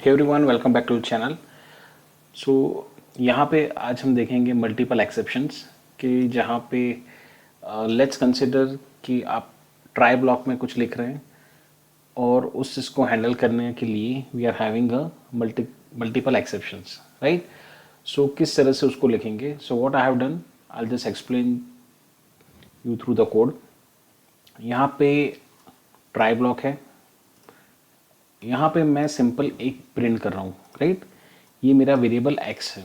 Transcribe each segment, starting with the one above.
Hey everyone, welcome back to channel. So यहाँ पे आज हम देखेंगे मल्टीपल एक्सेप्शंस कि जहाँ पे लेट्स कंसिडर कि आप ट्राई ब्लॉक में कुछ लिख रहे हैं और उस चीज़ को हैंडल करने के लिए we are having a multiple exceptions, right. So किस तरह से उसको लिखेंगे? So what I have done, I just explain you through the code. यहाँ पे ट्राई ब्लॉक है, यहाँ पे मैं सिंपल एक प्रिंट कर रहा हूँ, राइट। ये मेरा वेरिएबल x है।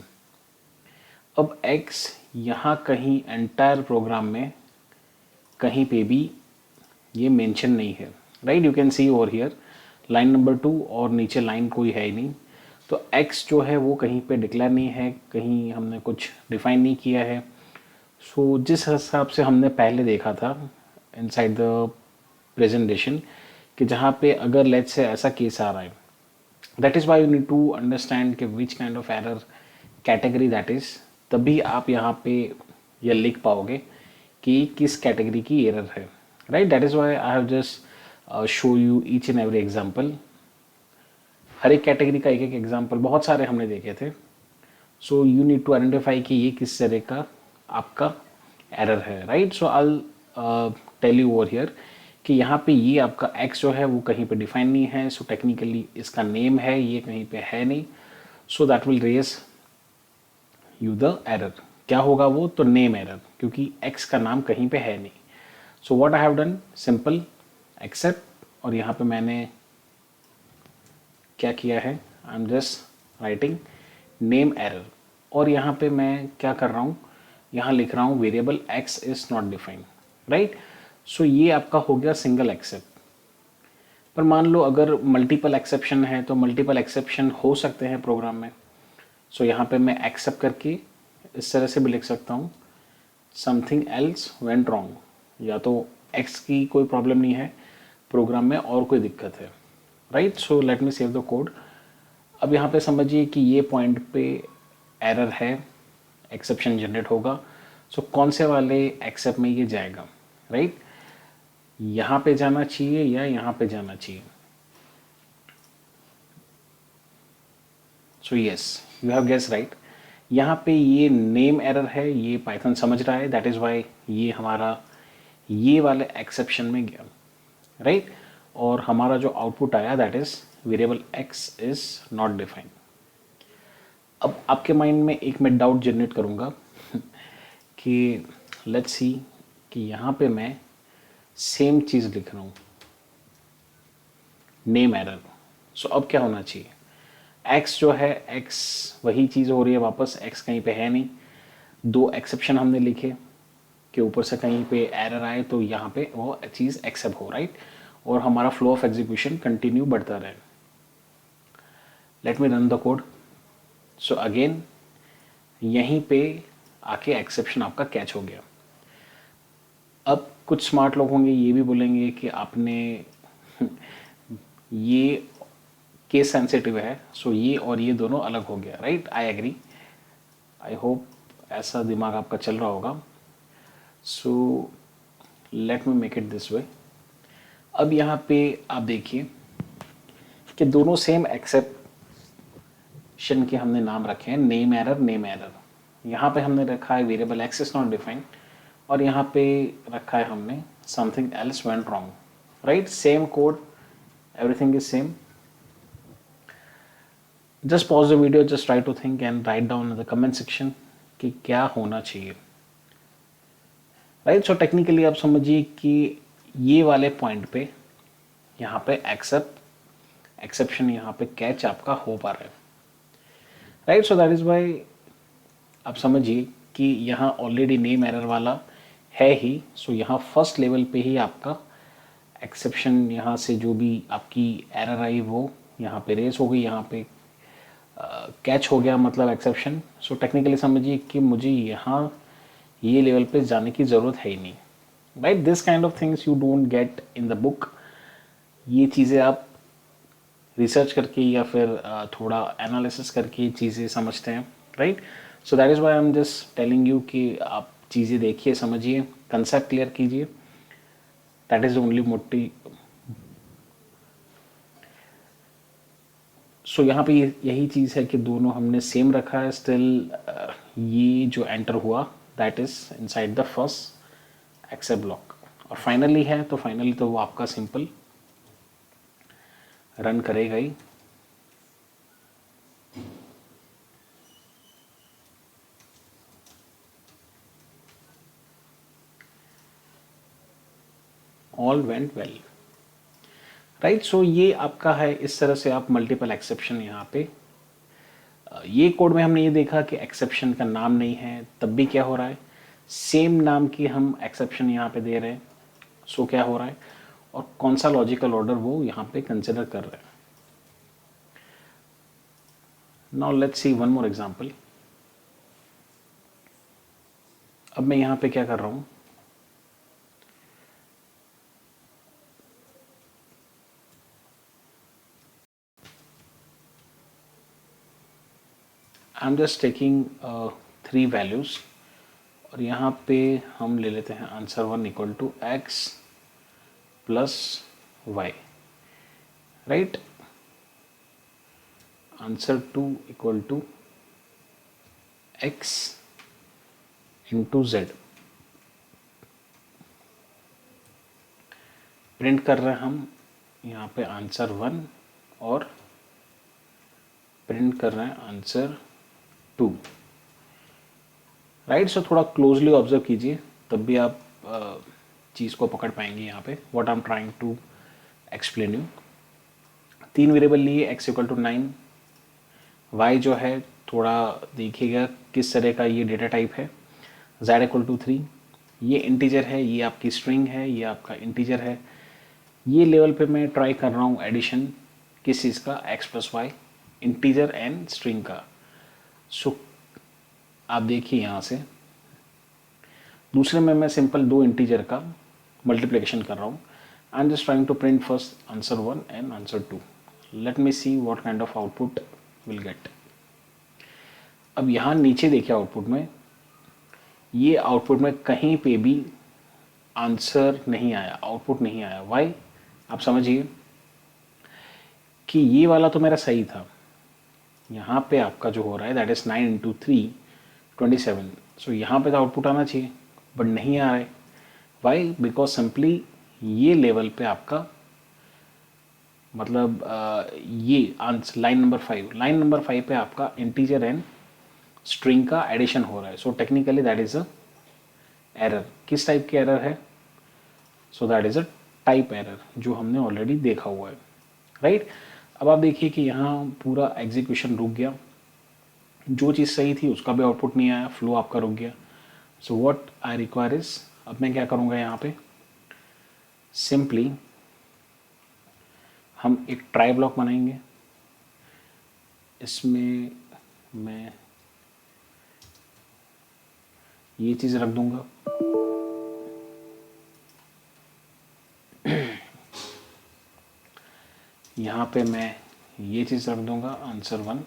अब x यहाँ कहीं एंटायर प्रोग्राम में कहीं पे भी ये मेंशन नहीं है, right. You can see over here line number 2 और नीचे लाइन कोई है ही नहीं। तो x जो है वो कहीं पे डिक्लेयर नहीं है, कहीं हमने कुछ डिफाइन नहीं किया है। सो जिस हिसाब से हमने पहले देखा था इनसाइड द प्रेजेंटेशन कि जहाँ पे अगर लेट्स से ऐसा केस आ रहा है, that is why you need to understand कि which kind of error category that is, तभी आप यहाँ पे यह लिख पाओगे कि किस कैटेगरी की एरर है, right. That is why I have just show you each and every example. हर एक कैटेगरी का एक एक एग्जाम्पल बहुत सारे हमने देखे थे। So you need to identify कि ये किस तरह का आपका एरर है, right. So I tell you over here कि यहाँ पे ये आपका x जो है वो कहीं पे डिफाइन नहीं है। सो टेक्निकली इसका नेम है, ये कहीं पे है नहीं। So that will raise you the error. क्या होगा वो? तो नेम एरर, क्योंकि x का नाम कहीं पे है नहीं। So what I have done, simple except, और यहाँ पे मैंने क्या किया है, I am just writing name error. और यहाँ पे मैं क्या कर रहा हूँ, यहाँ लिख रहा हूँ variable x is not defined, right. So ये आपका हो गया सिंगल एक्सेप्ट। पर मान लो अगर मल्टीपल एक्सेप्शन है तो मल्टीपल एक्सेप्शन हो सकते हैं प्रोग्राम में। सो यहाँ पे मैं एक्सेप्ट करके इस तरह से भी लिख सकता हूँ समथिंग एल्स वेंट रॉन्ग, या तो x की कोई प्रॉब्लम नहीं है प्रोग्राम में और कोई दिक्कत है, right. So let me save the code. अब यहाँ पे समझिए कि ये पॉइंट पे एरर है, एक्सेप्शन जनरेट होगा। सो कौन से वाले एक्सेप्ट में ये जाएगा, राइट। यहाँ पे जाना चाहिए या यहाँ पे जाना चाहिए? So yes, you have guess right. यहाँ पे ये नेम एरर है, ये पाइथन समझ रहा है, दैट इज वाई ये हमारा ये वाले एक्सेप्शन में गया, राइट। और हमारा जो आउटपुट आया that is variable x is not defined. अब आपके माइंड में एक मैं डाउट जनरेट करूँगा कि लेट्स सी कि यहाँ पे मैं सेम चीज़ लिख रहा हूँ, नेम एरर। सो अब क्या होना चाहिए? x जो है, x वही चीज़ हो रही है वापस, x कहीं पे है नहीं। दो एक्सेप्शन हमने लिखे कि ऊपर से कहीं पे एरर आए तो यहाँ पे वो चीज़ एक्सेप्ट हो, राइट। और हमारा फ्लो ऑफ एग्जीक्यूशन कंटिन्यू बढ़ता रहे। Let me run the code. So again यहीं पे आके एक्सेप्शन आपका कैच हो गया। अब कुछ स्मार्ट लोग होंगे ये भी बोलेंगे कि आपने ये केस सेंसिटिव है, सो ये और ये दोनों अलग हो गया, right. I agree, I hope ऐसा दिमाग आपका चल रहा होगा। So let me make it this way. अब यहाँ पे आप देखिए कि दोनों सेम एक्सेप्शन के हमने नाम रखे हैं, नेम एरर, नेम एरर। यहाँ पे हमने रखा है variable x is not defined, और यहाँ पे रखा है हमने something else went wrong, right. Same code, everything is same. Just pause the video, just try to think and write down in the comment section कि क्या होना चाहिए, राइट। सो टेक्निकली आप समझिए कि ये वाले पॉइंट पे यहाँ पे एक्सेप्शन यहाँ पे कैच आपका हो पा रहा है, right. So that is why आप समझिए कि यहाँ ऑलरेडी नेम एरर वाला है ही। सो यहाँ फर्स्ट लेवल पे ही आपका एक्सेप्शन, यहाँ से जो भी आपकी एरर आई वो यहाँ पे रेस हो गई, यहाँ पे कैच हो गया, मतलब एक्सेप्शन। सो टेक्निकली समझिए कि मुझे यहाँ ये लेवल पे जाने की ज़रूरत है ही नहीं, right. This kind of things you don't get in the book. ये चीज़ें आप रिसर्च करके या फिर थोड़ा एनालिसिस करके चीज़ें समझते हैं, right. So that is why I am just telling you कि आप चीज़ें देखिए, समझिए, कंसेप्ट क्लियर कीजिए। That is only motive. So यहाँ पे यही चीज़ है कि दोनों हमने सेम रखा है, स्टिल ये जो एंटर हुआ that is inside the first except block. और फाइनली है तो फाइनली तो वो आपका सिंपल रन करेगा ही। All went well, right. So ये आपका है, इस तरह से आप मल्टीपल एक्सेप्शन यहाँ पे ये कोड में हमने ये देखा कि एक्सेप्शन का नाम नहीं है, तब भी क्या हो रहा है, सेम नाम की हम एक्सेप्शन यहाँ पे दे रहे हैं। सो क्या हो रहा है और कौन सा लॉजिकल ऑर्डर वो यहाँ पे कंसिडर कर रहे हैं। Now let's see one more example. अब मैं यहाँ पे क्या कर रहा हूँ, I am just taking 3 values और यहाँ पे हम ले लेते हैं answer 1 equal to x plus y, right. Answer 2 equal to x into z. Print कर रहे हैं हम यहाँ पे आंसर 1 और प्रिंट कर रहे हैं आंसर 2, राइट। सो थोड़ा क्लोजली ऑब्जर्व कीजिए तब भी आप चीज़ को पकड़ पाएंगे यहाँ पे what I am trying to explain you. 3 variable लिए, एक्स इक्वल टू 9, वाई जो है थोड़ा देखिएगा किस तरह का ये डेटा टाइप है, जेड इक्वल टू 3, ये इंटीजर है, ये आपकी स्ट्रिंग है, ये आपका इंटीजर है। ये लेवल पे मैं ट्राई कर रहा हूँ एडिशन किस चीज़ का, x plus y, integer and string का। सो आप देखिए यहाँ से दूसरे में मैं सिंपल 2 इंटीजर का मल्टीप्लिकेशन कर रहा हूँ। I am just trying to print first answer 1 and answer 2। Let me see what kind of output will get. अब यहाँ नीचे देखिए आउटपुट में, ये आउटपुट में कहीं पे भी आंसर नहीं आया, आउटपुट नहीं आया। वाई आप समझिए कि ये वाला तो मेरा सही था, यहाँ पे आपका जो हो रहा है दैट इज 9 इंटू 3 27। सो यहाँ पे तो आउटपुट आना चाहिए बट नहीं आ रहा है। वाई? बिकॉज सिंपली ये लेवल पे आपका मतलब ये आंसर लाइन नंबर 5 पे आपका इंटीजर एंड स्ट्रिंग का एडिशन हो रहा है। So technically that is a error. किस टाइप की एरर है? सो that is a type error जो हमने ऑलरेडी देखा हुआ है, राइट। अब आप देखिए कि यहाँ पूरा एग्जीक्यूशन रुक गया, जो चीज़ सही थी उसका भी आउटपुट नहीं आया, फ्लो आपका रुक गया। सो व्हाट आई रिक्वायर इज, अब मैं क्या करूँगा यहाँ पे सिंपली हम एक ट्राई ब्लॉक बनाएंगे। इसमें मैं ये चीज़ रख दूंगा, यहाँ पे मैं ये चीज़ रख दूंगा आंसर 1,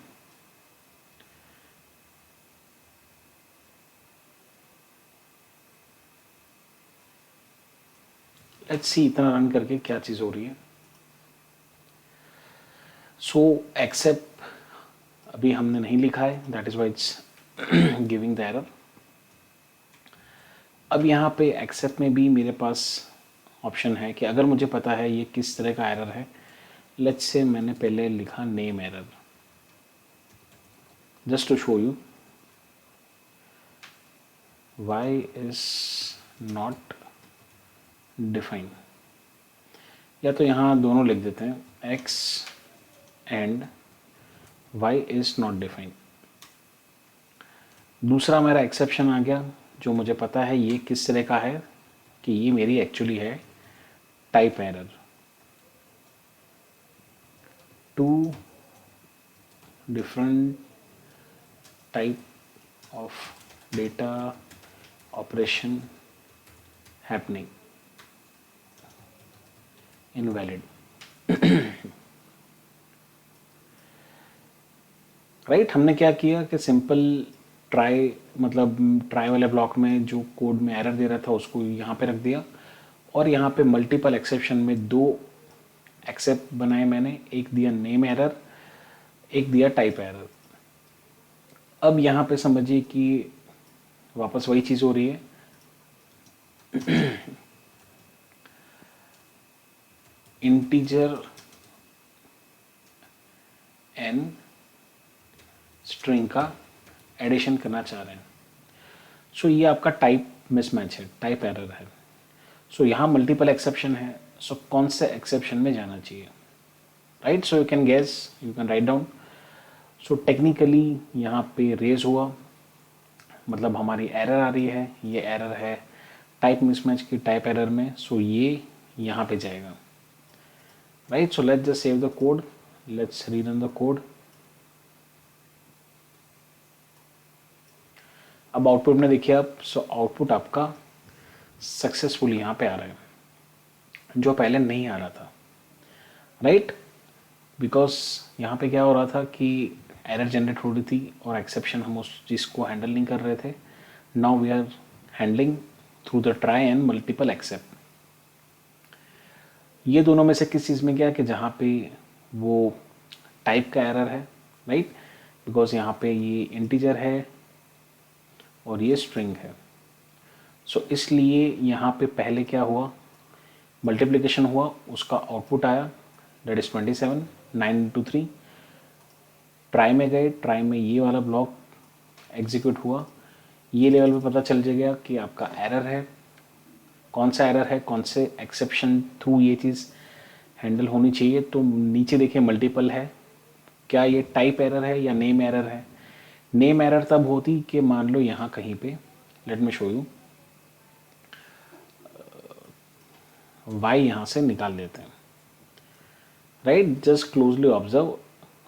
लेट्स सी इतना रन करके क्या चीज़ हो रही है। सो एक्सेप्ट अभी हमने नहीं लिखा है, that is why it's giving the error. अब यहाँ पे एक्सेप्ट में भी मेरे पास ऑप्शन है कि अगर मुझे पता है ये किस तरह का एरर है, लेट्स से मैंने पहले लिखा name error, just to show you y is not define, या तो यहाँ दोनों लिख देते हैं x and y is not define. दूसरा मेरा एक्सेप्शन आ गया जो मुझे पता है ये किस तरह का है कि ये मेरी एक्चुअली है type error. 2 different type of data operation happening, invalid, right. हमने क्या किया कि सिंपल ट्राई मतलब ट्राई वाले ब्लॉक में जो कोड में एरर दे रहा था उसको यहाँ पे रख दिया और यहाँ पे मल्टीपल एक्सेप्शन में 2 एक्सेप्ट बनाए मैंने, एक दिया नेम एरर एक दिया टाइप एरर। अब यहाँ पे समझिए कि वापस वही चीज़ हो रही है। इंटीजर एन स्ट्रिंग का एडिशन करना चाह रहे हैं। सो ये आपका टाइप मिसमैच है, टाइप एरर है। सो यहाँ मल्टीपल एक्सेप्शन है। सो कौन से एक्सेप्शन में जाना चाहिए, right? So you can guess, you can write down. So technically यहाँ पे रेज हुआ, मतलब हमारी एरर आ रही है, ये एरर है टाइप मिसमैच की, टाइप एरर में। सो ये यहाँ पे जाएगा, right? So let's just save the code, let's rerun the code. अब आउटपुट में देखिए आप, सो आउटपुट आपका सक्सेसफुल यहाँ पे आ रहा है, जो पहले नहीं आ रहा था, राइट? बिकॉज यहाँ पे क्या हो रहा था कि एरर जनरेट हो रही थी और एक्सेप्शन हम उस चीज़ को हैंडल नहीं कर रहे थे। Now we are handling through the try and multiple except. ये दोनों में से किस चीज़ में क्या है कि जहाँ पे वो टाइप का एरर है, राइट? बिकॉज यहाँ पे ये इंटीजर है और ये स्ट्रिंग है। सो इसलिए यहाँ पे पहले क्या हुआ, मल्टीप्लिकेशन हुआ, उसका आउटपुट आया, दैट इज 27, 9 इंटू 3। ट्राई में गए, ट्राई में ये वाला ब्लॉक एग्जीक्यूट हुआ, ये लेवल पे पता चल जाएगा कि आपका एरर है, कौन सा एरर है, कौन से एक्सेप्शन थ्रू ये चीज़ हैंडल होनी चाहिए। तो नीचे देखिए मल्टीपल है, क्या ये टाइप एरर है या नेम एरर है? नेम एरर तब होती कि मान लो यहाँ कहीं पे, let me show you, y यहाँ से निकाल देते हैं, right? Just closely observe,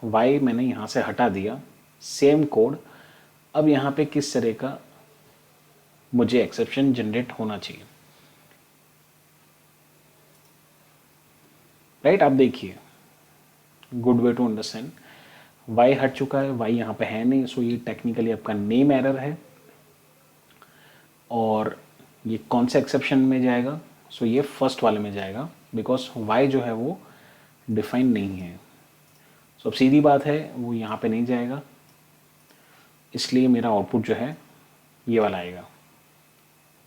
y मैंने यहाँ से हटा दिया, सेम कोड। अब यहाँ पे किस तरह का मुझे एक्सेप्शन जनरेट होना चाहिए, राइट? आप देखिए, good way to understand. y हट चुका है, y यहाँ पे है नहीं, सो ये टेक्निकली आपका नेम एरर है। और ये कौन से एक्सेप्शन में जाएगा? सो ये फर्स्ट वाले में जाएगा, बिकॉज y जो है वो डिफाइन नहीं है। सो अब सीधी बात है, वो यहाँ पे नहीं जाएगा, इसलिए मेरा आउटपुट जो है ये वाला आएगा,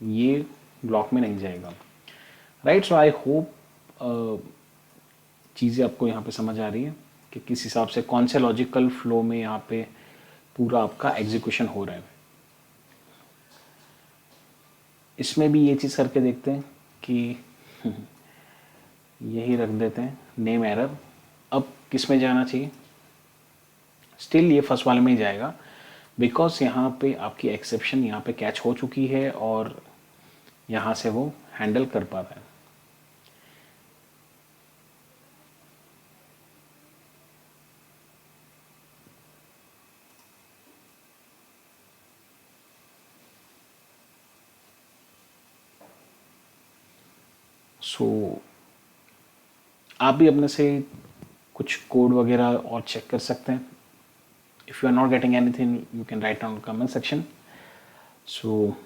ये ब्लॉक में नहीं जाएगा, राइट? सो आई होप चीज़ें आपको यहाँ पे समझ आ रही है कि किस हिसाब से कौन से लॉजिकल फ्लो में यहाँ पे पूरा आपका एग्जीक्यूशन हो रहा है। इसमें भी ये चीज़ करके देखते हैं कि यही रख देते हैं, नेम एरर। अब किस में जाना चाहिए? स्टिल ये फर्स्ट वाले में ही जाएगा, बिकॉज यहाँ पे आपकी एक्सेप्शन यहाँ पे कैच हो चुकी है और यहाँ से वो हैंडल कर पा रहा है। सो आप भी अपने से कुछ कोड वगैरह और चेक कर सकते हैं। If you are not getting anything, you can write down comment section. So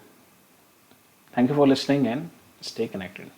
thank you for listening and stay connected.